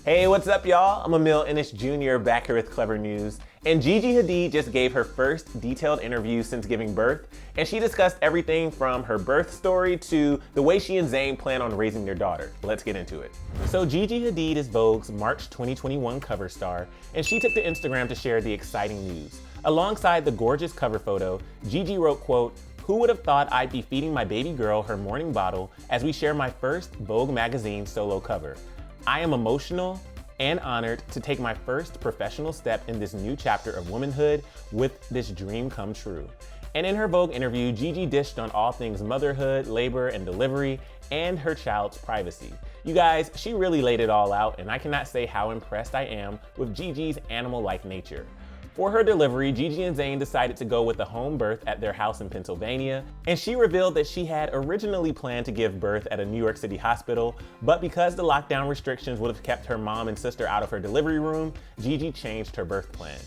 Hey, what's up, y'all? I'm Emil Ennis Jr. back here with Clever News. And Gigi Hadid just gave her first detailed interview since giving birth, and she discussed everything from her birth story to the way she and Zayn plan on raising their daughter. Let's get into it. So Gigi Hadid is Vogue's March 2021 cover star, and she took to Instagram to share the exciting news. Alongside the gorgeous cover photo, Gigi wrote, quote, "Who would have thought I'd be feeding my baby girl her morning bottle as we share my first Vogue magazine solo cover. I am emotional and honored to take my first professional step in this new chapter of womanhood with this dream come true." And in her Vogue interview, Gigi dished on all things motherhood, labor and delivery, and her child's privacy. You guys, she really laid it all out, and I cannot say how impressed I am with Gigi's animal-like nature. For her delivery, Gigi and Zayn decided to go with a home birth at their house in Pennsylvania, and she revealed that she had originally planned to give birth at a New York City hospital, but because the lockdown restrictions would have kept her mom and sister out of her delivery room, Gigi changed her birth plan.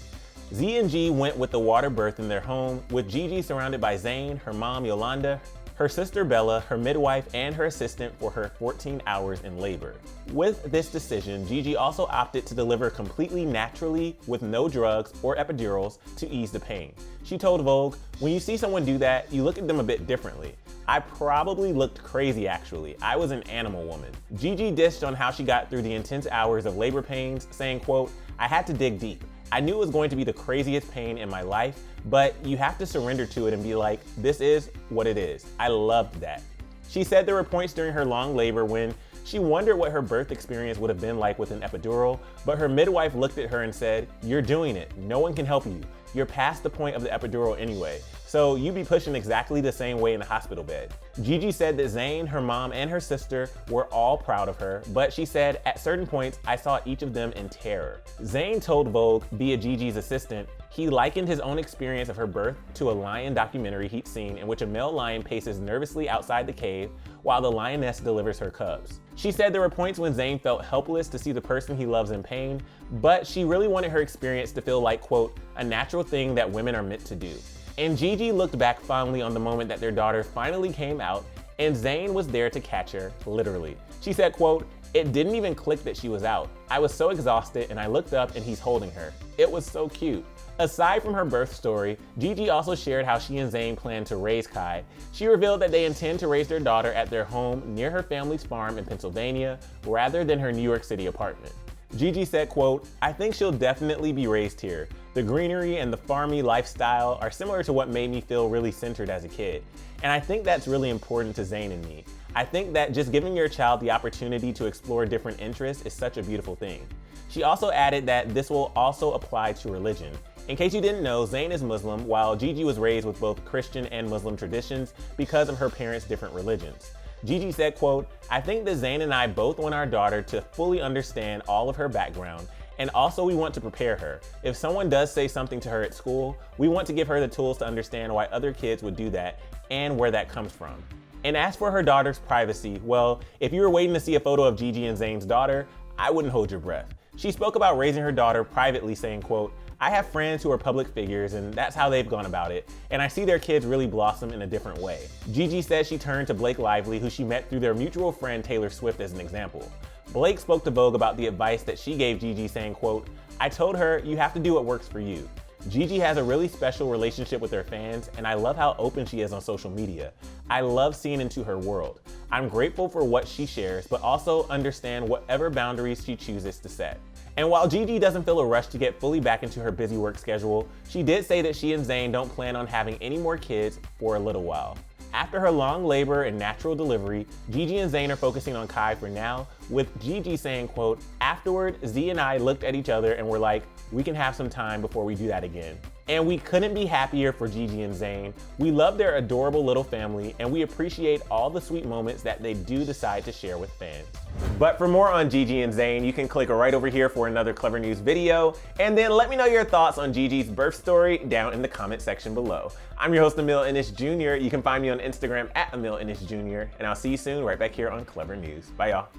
Z and G went with the water birth in their home, with Gigi surrounded by Zayn, her mom Yolanda, her sister Bella, her midwife, and her assistant for her 14 hours in labor. With this decision, Gigi also opted to deliver completely naturally with no drugs or epidurals to ease the pain. She told Vogue, "When you see someone do that, you look at them a bit differently. I probably looked crazy actually. I was an animal woman." Gigi dished on how she got through the intense hours of labor pains, saying, quote, "I had to dig deep. I knew it was going to be the craziest pain in my life, but you have to surrender to it and be like, this is what it is. I loved that." She said there were points during her long labor when she wondered what her birth experience would have been like with an epidural, but her midwife looked at her and said, "You're doing it. No one can help you. You're past the point of the epidural anyway, so you be pushing exactly the same way in a hospital bed." Gigi said that Zayn, her mom, and her sister were all proud of her, but she said, "At certain points, I saw each of them in terror." Zayn told Vogue, via Gigi's assistant, he likened his own experience of her birth to a lion documentary he'd seen in which a male lion paces nervously outside the cave while the lioness delivers her cubs. She said there were points when Zayn felt helpless to see the person he loves in pain, but she really wanted her experience to feel like, quote, "a natural thing that women are meant to do." And Gigi looked back fondly on the moment that their daughter finally came out, and Zayn was there to catch her, literally. She said, quote, "It didn't even click that she was out. I was so exhausted and I looked up and he's holding her. It was so cute." Aside from her birth story, Gigi also shared how she and Zayn plan to raise Kai. She revealed that they intend to raise their daughter at their home near her family's farm in Pennsylvania, rather than her New York City apartment. Gigi said, quote, "I think she'll definitely be raised here. The greenery and the farmy lifestyle are similar to what made me feel really centered as a kid. And I think that's really important to Zayn and me. I think that just giving your child the opportunity to explore different interests is such a beautiful thing." She also added that this will also apply to religion. In case you didn't know, Zayn is Muslim, while Gigi was raised with both Christian and Muslim traditions because of her parents' different religions. Gigi said, quote, "I think that Zayn and I both want our daughter to fully understand all of her background, and also we want to prepare her. If someone does say something to her at school, we want to give her the tools to understand why other kids would do that and where that comes from." And as for her daughter's privacy, well, if you were waiting to see a photo of Gigi and Zayn's daughter, I wouldn't hold your breath. She spoke about raising her daughter privately, saying, quote, "I have friends who are public figures and that's how they've gone about it, and I see their kids really blossom in a different way." Gigi says she turned to Blake Lively, who she met through their mutual friend Taylor Swift, as an example. Blake spoke to Vogue about the advice that she gave Gigi, saying, quote, "I told her, you have to do what works for you. Gigi has a really special relationship with her fans, and I love how open she is on social media. I love seeing into her world. I'm grateful for what she shares, but also understand whatever boundaries she chooses to set." And while Gigi doesn't feel a rush to get fully back into her busy work schedule, she did say that she and Zayn don't plan on having any more kids for a little while. After her long labor and natural delivery, Gigi and Zayn are focusing on Kai for now, with Gigi saying, quote, "Afterward, Z and I looked at each other and were like, we can have some time before we do that again." And we couldn't be happier for Gigi and Zayn. We love their adorable little family, and we appreciate all the sweet moments that they do decide to share with fans. But for more on Gigi and Zayn, you can click right over here for another Clever News video, and then let me know your thoughts on Gigi's birth story down in the comment section below. I'm your host, Emil Ennis Jr. You can find me on Instagram at Emil Ennis Jr., and I'll see you soon right back here on Clever News. Bye, y'all.